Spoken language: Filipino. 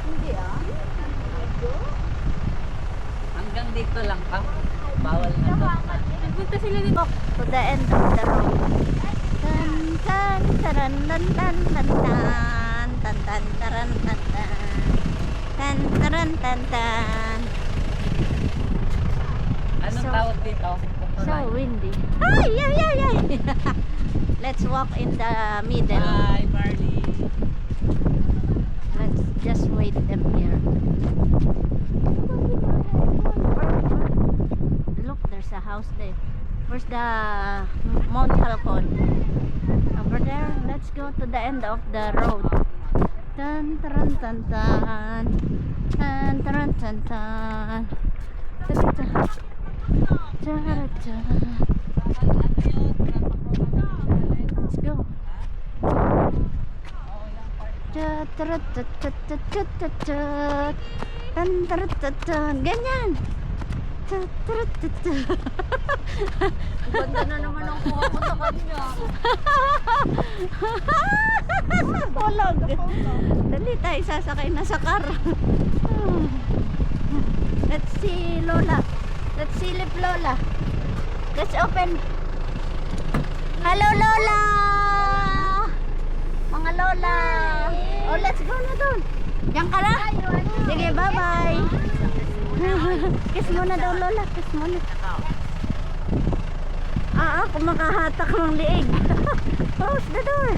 Hindi ah. Hanggang dito lang pa. Bawal na to. Nagpunta sila dito. To the end of the road. Tan tan taran tan tan tan tan tan tan taran tan tan tan taran tan tan. Anong So- tawag dito? So windy. Ay, ay, ay, ay. Let's walk in the middle. Bye, Marley. Let's just wait them here. Look, there's a house there. Where's the Mount Halcon? Over there. Let's go to the end of the road. Tan taran tan tan. Tan taran tan tan. Let's go. Ganyan. Ganda na naman ang kuha ko sa kanya. Tulog. Dali tayo sasakay na sa car. Let's see Lola. Let's silip Lola. Let's open. Hello Lola. Mga Lola. Oh, let's go na doon. Diyan ka na? Sige, bye-bye. Kiss muna daw Lola. Kiss muna. Ako makahatak ng liig. Close the door.